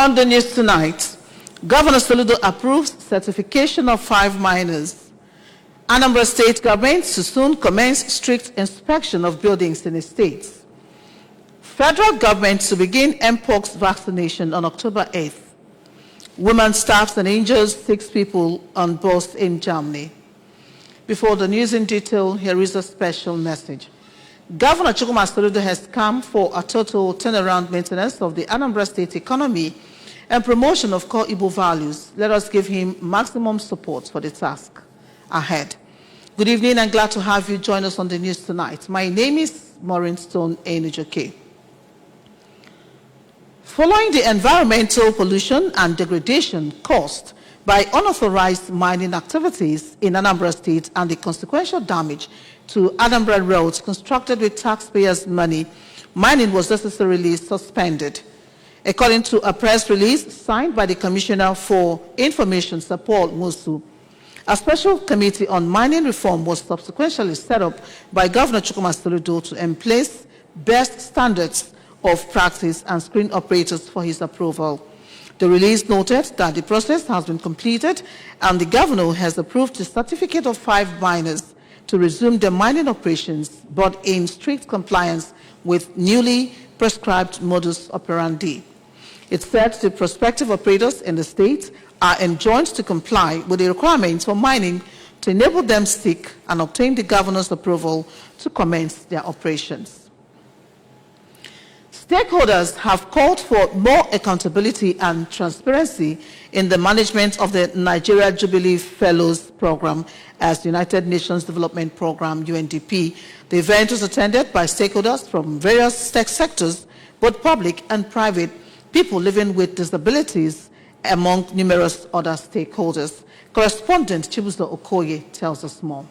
On the news tonight, Governor Soludo approves certification of 5 miners. Anambra State government to soon commence strict inspection of buildings in the state. Federal government to begin Mpox vaccination on October 8th. Women staffs and injures 6 people on bus in Germany. Before the news in detail, here is a special message. Governor Chukwuma Soludo has come for a total turnaround maintenance of the Anambra State economy and promotion of core Igbo values. Let us give him maximum support for the task ahead. Good evening and glad to have you join us on the news tonight. My name is Maureen Stone Enujoke. Following the environmental pollution and degradation caused by unauthorized mining activities in Anambra State and the consequential damage to Anambra roads constructed with taxpayers' money, mining was necessarily suspended. According to a press release signed by the Commissioner for Information, Sir Paul Musu, a special committee on mining reform was subsequently set up by Governor Chukwuma Soludo to emplace best standards of practice and screen operators for his approval. The release noted that the process has been completed and the Governor has approved the certificate of 5 miners to resume their mining operations, but in strict compliance with newly prescribed modus operandi. It said the prospective operators in the state are enjoined to comply with the requirements for mining to enable them seek and obtain the Governor's approval to commence their operations. Stakeholders have called for more accountability and transparency in the management of the Nigeria Jubilee Fellows Program as United Nations Development Program, UNDP. The event was attended by stakeholders from various sectors, both public and private, people living with disabilities, among numerous other stakeholders. Correspondent Chibuzo Okoye tells us more.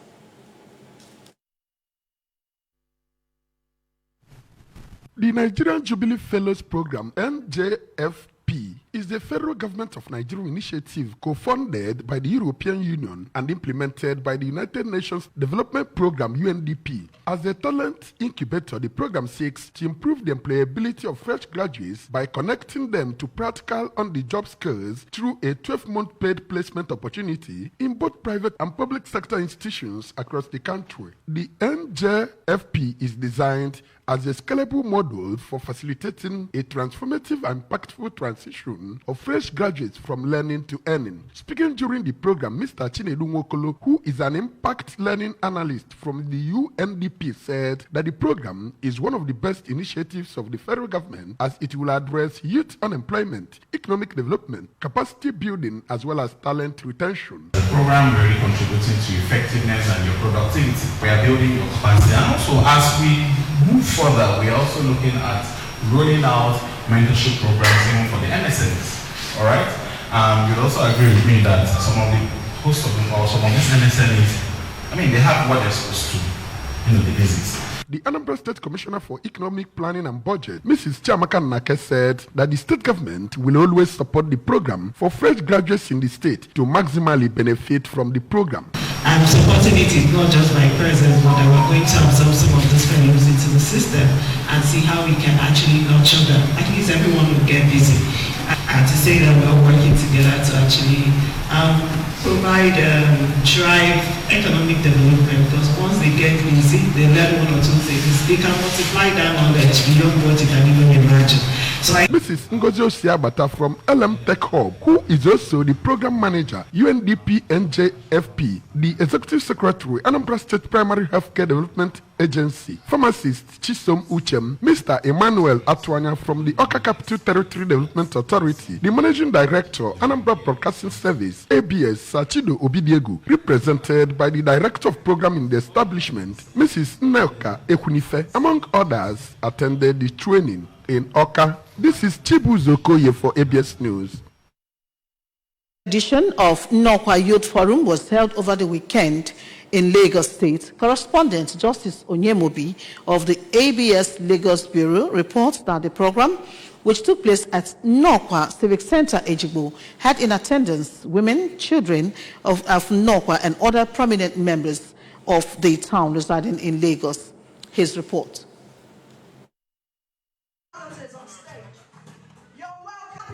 The Nigerian Jubilee Fellows Program, NJFP, is the federal government of Nigeria initiative co-funded by the European Union and implemented by the United Nations Development Program, UNDP. As a talent incubator, the program seeks to improve the employability of fresh graduates by connecting them to practical on-the-job skills through a 12-month paid placement opportunity in both private and public sector institutions across the country. The NJFP is designed as a scalable model for facilitating a transformative and impactful transition of fresh graduates from learning to earning. Speaking during the program, Mr. Chinedu Nwokolo, who is an impact learning analyst from the UNDP, said that the program is one of the best initiatives of the federal government as it will address youth unemployment, economic development, capacity building, as well as talent retention. The program really contributing to effectiveness and your productivity. We are building your capacity, and also as we move further, we are also looking at rolling out mentorship programs even for the MSMEs. All right. You'd also agree with me that some of the hosts of them or some of these MSMEs, I mean, they have what they're supposed to, the basics. The Anambra State Commissioner for Economic Planning and Budget, Mrs. Chiamaka Nake, said that the state government will always support the program for fresh graduates in the state to maximally benefit from the program. I'm supporting it is not just my presence, but we're going to absorb some of these fellows into the system and see how we can actually nurture them. At least everyone will get busy. And to say that we're working together to actually provide, drive economic development, because once they get busy, they learn 1 or 2 things. They can multiply that knowledge beyond what you can even imagine. So Mrs. Ngozi Osiabata from LM Tech Hub, who is also the program manager, UNDP NJFP, the executive secretary, Anambra State Primary Healthcare Development Agency, pharmacist Chisom Uchem, Mr. Emmanuel Atwanya from the Oka Capital Territory Development Authority, the managing director, Anambra Broadcasting Service, ABS, Sachido Obidiegu, represented by the director of program in the establishment, Mrs. Nneka Ekwunife, among others, attended the training in Oka. This is Chibuzo Okoye for ABS News. Edition of Nnokwa Youth Forum was held over the weekend in Lagos State. Correspondent Justice Onyemobi of the ABS Lagos Bureau reports that the program, which took place at Nnokwa Civic Center, Ejigbo, had in attendance women, children of Nnokwa and other prominent members of the town residing in Lagos. His report.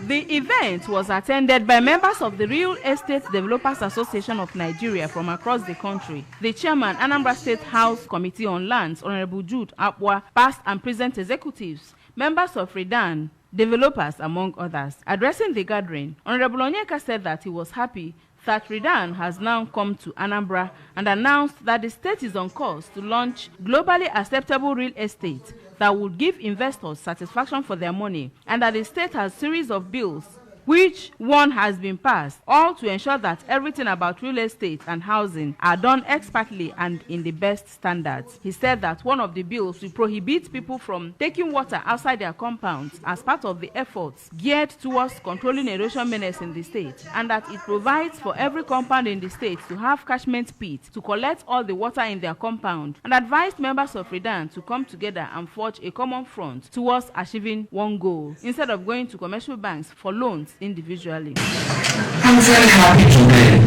The event was attended by members of the Real Estate Developers Association of Nigeria from across the country. The chairman, Anambra State House Committee on Lands, Honorable Jude Apwa, past and present executives, members of REDAN, developers, among others. Addressing the gathering, Honorable Onyeka said that he was happy that REDAN has now come to Anambra and announced that the state is on course to launch globally acceptable real estate that would give investors satisfaction for their money, and that the state has a series of bills which one has been passed, all to ensure that everything about real estate and housing are done expertly and in the best standards. He said that one of the bills will prohibit people from taking water outside their compounds as part of the efforts geared towards controlling erosion menace in the state, and that it provides for every compound in the state to have catchment pits to collect all the water in their compound, and advised members of REDAN to come together and forge a common front towards achieving one goal, instead of going to commercial banks for loans individually. I'm very happy today,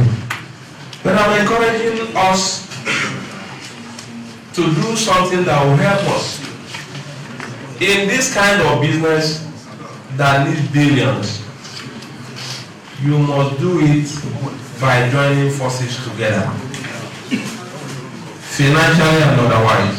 but I'm encouraging us to do something that will help us in this kind of business that needs billions. You must do it by joining forces together, financially and otherwise.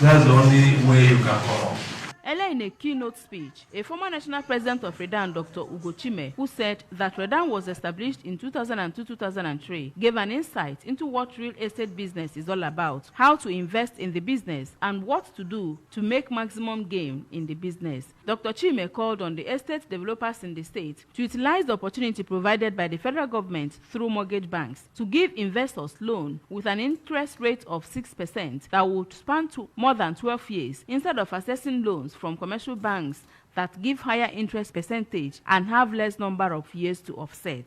That's the only way you can come up. Earlier in a keynote speech, a former national president of REDAN, Dr. Ugo Chime, who said that REDAN was established in 2002-2003, gave an insight into what real estate business is all about, how to invest in the business, and what to do to make maximum gain in the business. Dr. Chime called on the estate developers in the state to utilize the opportunity provided by the federal government through mortgage banks to give investors loan with an interest rate of 6% that would span to more than 12 years, instead of assessing loans from commercial banks that give higher interest percentage and have less number of years to offset.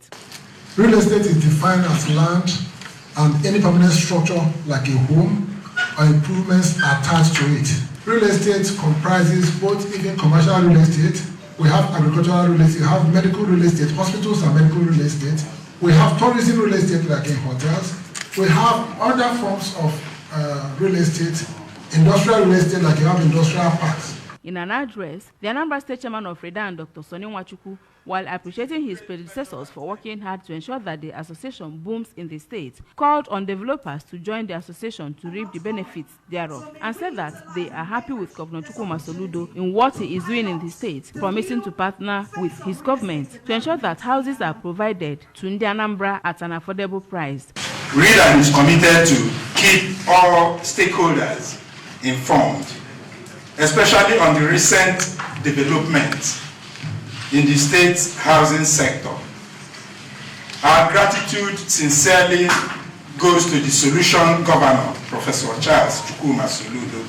Real estate is defined as land and any permanent structure like a home or improvements attached to it. Real estate comprises both even commercial real estate, we have agricultural real estate, we have medical real estate, hospitals and medical real estate, we have tourism real estate like in hotels, we have other forms of real estate, industrial real estate like you have industrial parks. In an address, the Anambra State Chairman of REDAN, Dr. Sonny Nwachukwu, while appreciating his predecessors for working hard to ensure that the association booms in the state, called on developers to join the association to reap the benefits thereof, and said that they are happy with Governor Chukwuma Soludo in what he is doing in the state, promising to partner with his government to ensure that houses are provided to Ndi Anambra at an affordable price. REDAN is committed to keep all stakeholders informed, especially on the recent developments in the state's housing sector. Our gratitude sincerely goes to the Solution Governor, Professor Charles Chukwuma Soludo,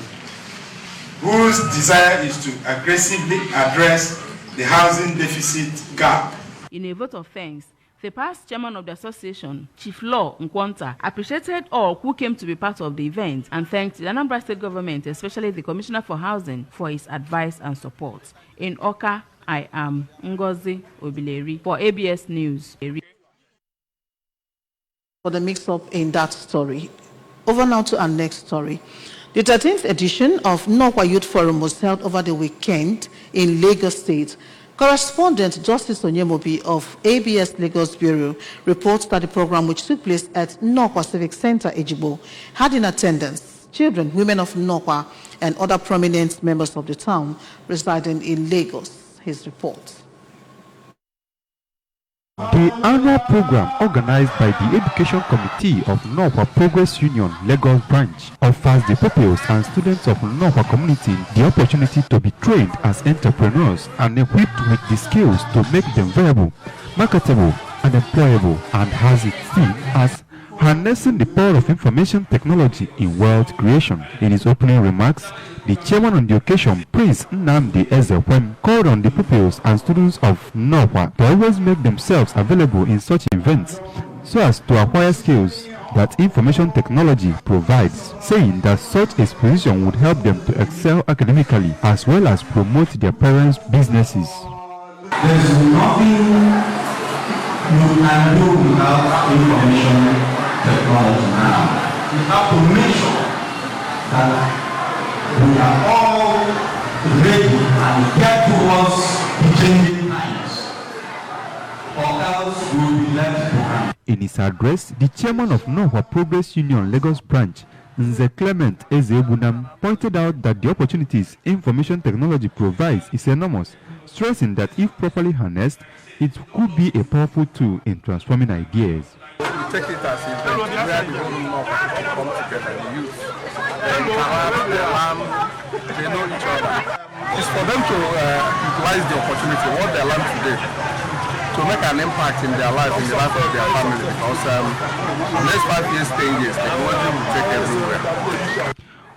whose desire is to aggressively address the housing deficit gap. In a vote of thanks, the past chairman of the association, Chief Law Nkwanta, appreciated all who came to be part of the event and thanked the Anambra State government, especially the Commissioner for Housing, for his advice and support. In Oka, I am Ngozi Obileri for ABS News. For the mix-up in that story. Over now to our next story. The 13th edition of Nnokwa Youth Forum was held over the weekend in Lagos State. Correspondent Justice Onyemobi of ABS Lagos Bureau reports that the program, which took place at Nnokwa Civic Center, Ejigbo, had in attendance children, women of Nnokwa, and other prominent members of the town residing in Lagos. His report. The annual program, organized by the Education Committee of Nnokwa Progress Union Lagos Branch, offers the pupils and students of Nnokwa community the opportunity to be trained as entrepreneurs and equipped with the skills to make them viable, marketable, and employable, and has its theme as harnessing the power of information technology in wealth creation. In his opening remarks, the chairman on the occasion, Prince Nnamdi Ezekwem, called on the pupils and students of Nnokwa to always make themselves available in such events so as to acquire skills that information technology provides, saying that such exposition would help them to excel academically as well as promote their parents' businesses. There is nothing you can do without information technology now. We have to make sure that we are all ready and get towards changing times, or else we will be left behind. In his address, the chairman of Nonhwa Progress Union Lagos branch, Nze Clement Ezebunam, pointed out that the opportunities information technology provides is enormous, stressing that if properly harnessed, it could be a powerful tool in transforming ideas. We take it as a event where the whole North people come together, the youth. They learn, they know each other. It's for them to utilize the opportunity, what they learn today, to make an impact in their life, in the life of their family, because the next 5 years, 10 years, technology will take everywhere.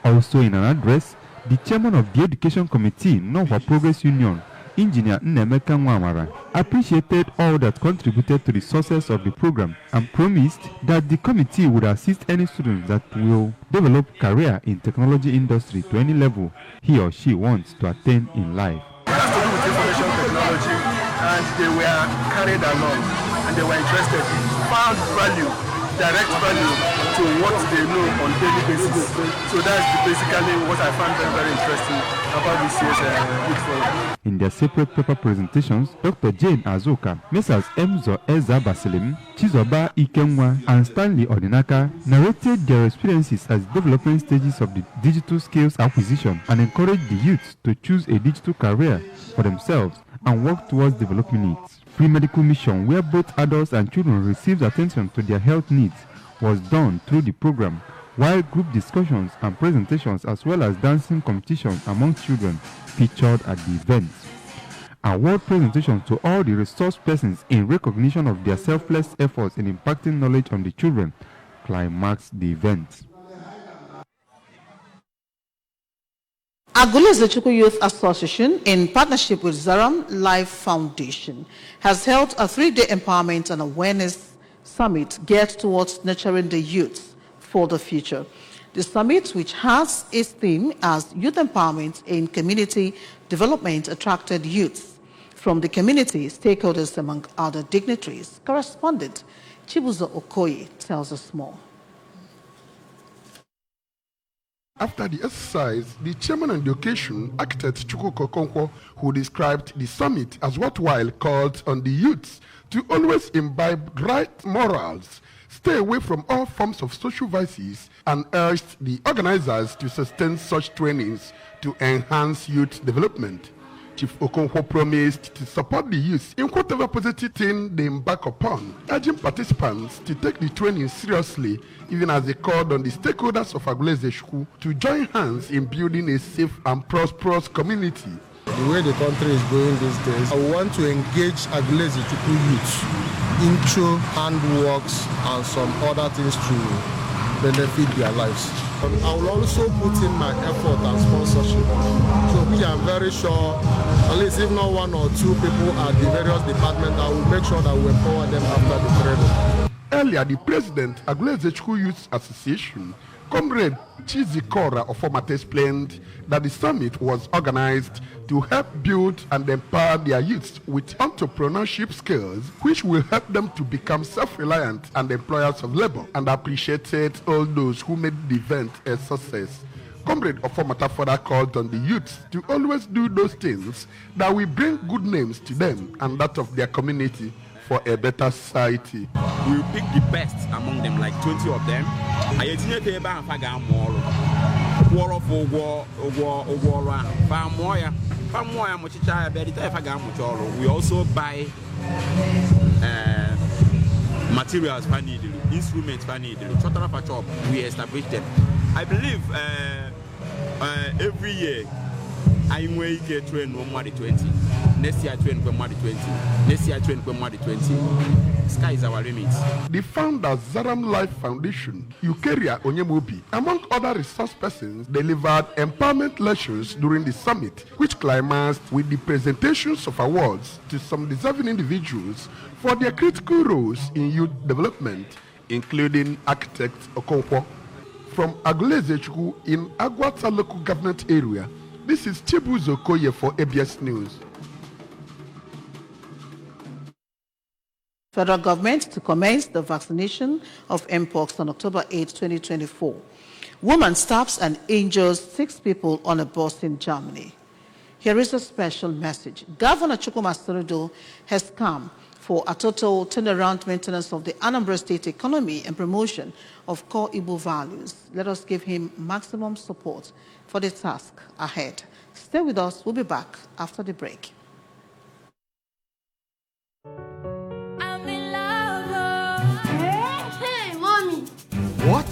Also in an address, the chairman of the Education Committee, Nonhwa Progress Union, Engineer Nnemeka Nwamara, appreciated all that contributed to the success of the program and promised that the committee would assist any students that will develop career in technology industry to any level he or she wants to attain in life. It has to do with information technology, and they were carried along and they were interested, found value, direct value to what they know on daily basis. So that's basically what I found very, very interesting about this year's Youth Forum. In their separate paper presentations, Dr. Jane Azuka, Messrs. Emzo Eza Basilim, Chizoba Ikenwa, and Stanley Odinaka narrated their experiences as development stages of the digital skills acquisition and encouraged the youth to choose a digital career for themselves and work towards developing it. Free medical mission, where both adults and children received attention to their health needs, was done through the program, while group discussions and presentations as well as dancing competitions among children featured at the event. Award presentations to all the resource persons in recognition of their selfless efforts in impacting knowledge on the children climaxed the event. Aguleze Chukwu Youth Association, in partnership with Zaram Life Foundation, has held a 3-day empowerment and awareness summit geared towards nurturing the youth for the future. The summit, which has its theme as Youth Empowerment in Community Development, attracted youths from the community, stakeholders, among other dignitaries. Correspondent Chibuzo Okoye tells us more. After the exercise, the chairman on the occasion, architect Chukwuka Okonkwo, who described the summit as worthwhile, called on the youths to always imbibe right morals, stay away from all forms of social vices, and urged the organizers to sustain such trainings to enhance youth development. Chief Okonkwo promised to support the youth in whatever positive thing they embark upon, urging participants to take the training seriously, even as they called on the stakeholders of Aguleze Chukwu to join hands in building a safe and prosperous community. The way the country is going these days, I want to engage Aguleze Chukwu youth into handworks and some other things to benefit their lives. I will also put in my effort and sponsorship. So we are very sure, at least if not 1 or 2 people at the various departments, I will make sure that we empower them after the training. Earlier, the president, Aguleze Chukwu Youth Association, Comrade Chizikora Ofomata, explained that the summit was organized to help build and empower their youths with entrepreneurship skills, which will help them to become self-reliant and employers of labor, and appreciated all those who made the event a success. Comrade Ofomata further called on the youths to always do those things that will bring good names to them and that of their community for a better society. We will pick the best among them, like 20 of them. I we also buy materials, instruments, we establish them. I believe every year I will get train more than 20. Next year train more than 20. Next year train more than 20. Sky is our limit. The founder Zaram Life Foundation, Eukaria Onyemobi, among other resource persons, delivered empowerment lectures during the summit, which climaxed with the presentations of awards to some deserving individuals for their critical roles in youth development, including architect Okonkwo. From Aguleze Chukwu in Agwata local government area, this is Chibuzo Okoye for ABS News. Federal government to commence the vaccination of Mpox on October 8, 2024. Woman stabs and injures 6 people on a bus in Germany. Here is a special message. Governor Chukwuma Soludo has come for a total turnaround maintenance of the Anambra State economy and promotion of core Igbo values. Let us give him maximum support for the task ahead. Stay with us. We'll be back after the break. I'm in love. Hey, mommy. What?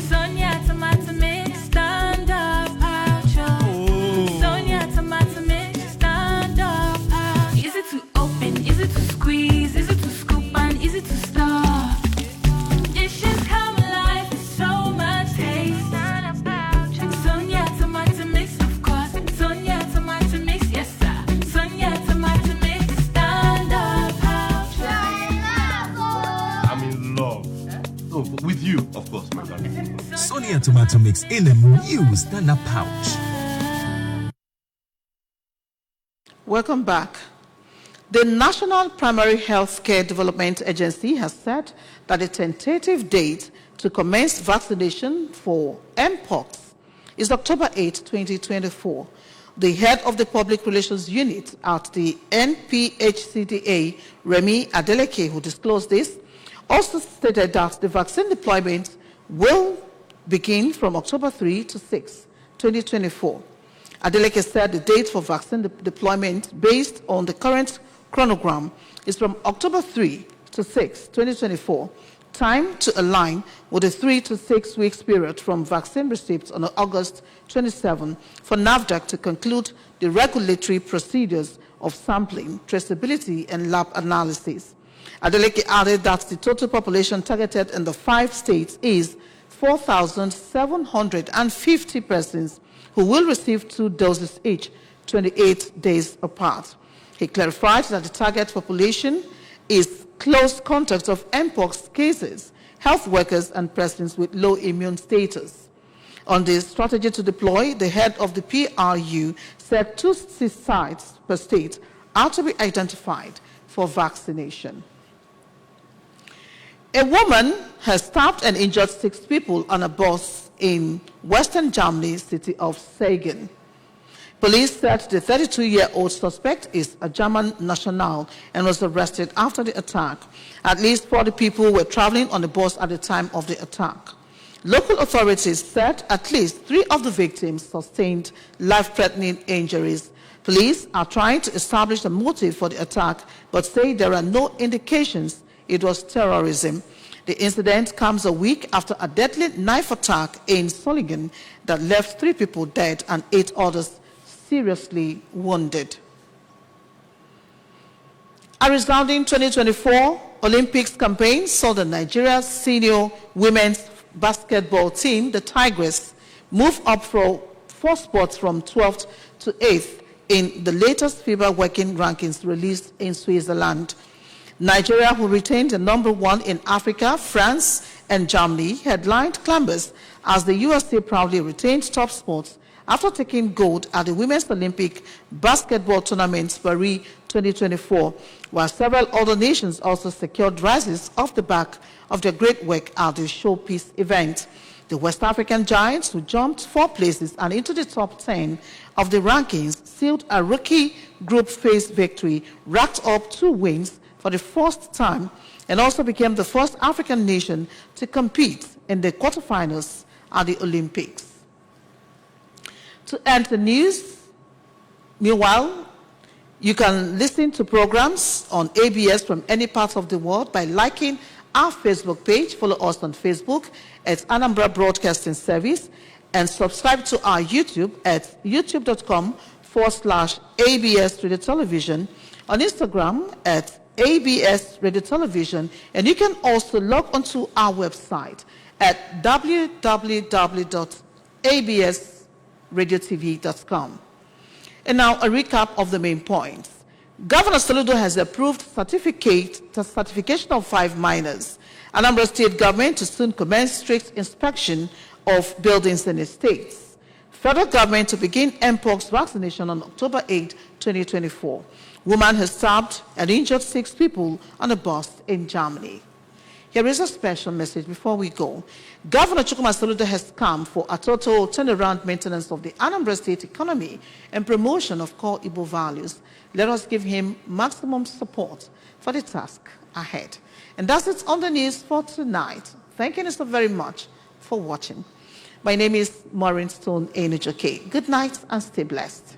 Sonia tomato mix, stand up, ouch. Sonia tomato mix, stand up, ouch. Easy to open, easy to squeeze, easy to scoop and easy to stir. Dishes come alive with so much taste. Stand up, ouch. Sonia tomato mix, of course. Sonia tomato mix, yes sir. Sonia tomato mix, stand up, ouch. I'm in love. Oh, with you, of course, my darling. Sonia tomato mix in a new stand-up pouch. Welcome back. The National Primary Health Care Development Agency has said that the tentative date to commence vaccination for Mpox is October 8, 2024. The head of the Public Relations Unit at the NPHCDA, Remy Adeleke, who disclosed this, also stated that the vaccine deployment will begin from October 3 to 6, 2024. Adeleke said the date for vaccine deployment based on the current chronogram is from October 3 to 6, 2024, time to align with the 3 to 6 weeks period from vaccine receipts on August 27 for NAFDAC to conclude the regulatory procedures of sampling, traceability, and lab analysis. Adeleke added that the total population targeted in the 5 states is 4,750 persons who will receive 2 doses each, 28 days apart. He clarified that the target population is close contacts of Mpox cases, health workers, and persons with low immune status. On the strategy to deploy, the head of the PRU said 2 sites per state are to be identified for vaccination. A woman has stabbed and injured 6 people on a bus in western Germany's city of Siegen. Police said the 32-year-old suspect is a German national and was arrested after the attack. At least 40 people were traveling on the bus at the time of the attack. Local authorities said at least 3 of the victims sustained life-threatening injuries. Police are trying to establish the motive for the attack, but say there are no indications it was terrorism. The incident comes a week after a deadly knife attack in Solingen that left 3 people dead and 8 others seriously wounded. A resounding 2024 Olympics campaign saw the Nigeria senior women's basketball team, the Tigers, move up for 4 spots from 12th to 8th in the latest FIBA working rankings released in Switzerland. Nigeria, who retained the number 1 in Africa, France, and Germany, headlined climbers as the USA proudly retained top spots after taking gold at the Women's Olympic Basketball Tournament Paris 2024, while several other nations also secured rises off the back of their great work at the showpiece event. The West African Giants, who jumped 4 places and into the top 10 of the rankings, sealed a rookie group phase victory, racked up 2 wins for the first time, and also became the first African nation to compete in the quarterfinals at the Olympics. To end the news, meanwhile, you can listen to programs on ABS from any part of the world by liking our Facebook page. Follow us on Facebook at Anambra Broadcasting Service, and subscribe to our YouTube at youtube.com/ABS Radio Television, on Instagram at ABS Radio Television, and you can also log onto our website at www.absradiotv.com. And now a recap of the main points. Governor Soludo has approved certification of 5 miners. Anambra State government to soon commence strict inspection of buildings in estates. Federal government to begin Mpox vaccination on October 8, 2024. Woman has stabbed and injured 6 people on a bus in Germany. Here is a special message before we go. Governor Chukwuma Soludo has come for a total turnaround maintenance of the Anambra State economy and promotion of core Igbo values. Let us give him maximum support for the task ahead. And that's it on the news for tonight. Thank you so very much for watching. My name is Maureen Stone Enijoke. Good night and stay blessed.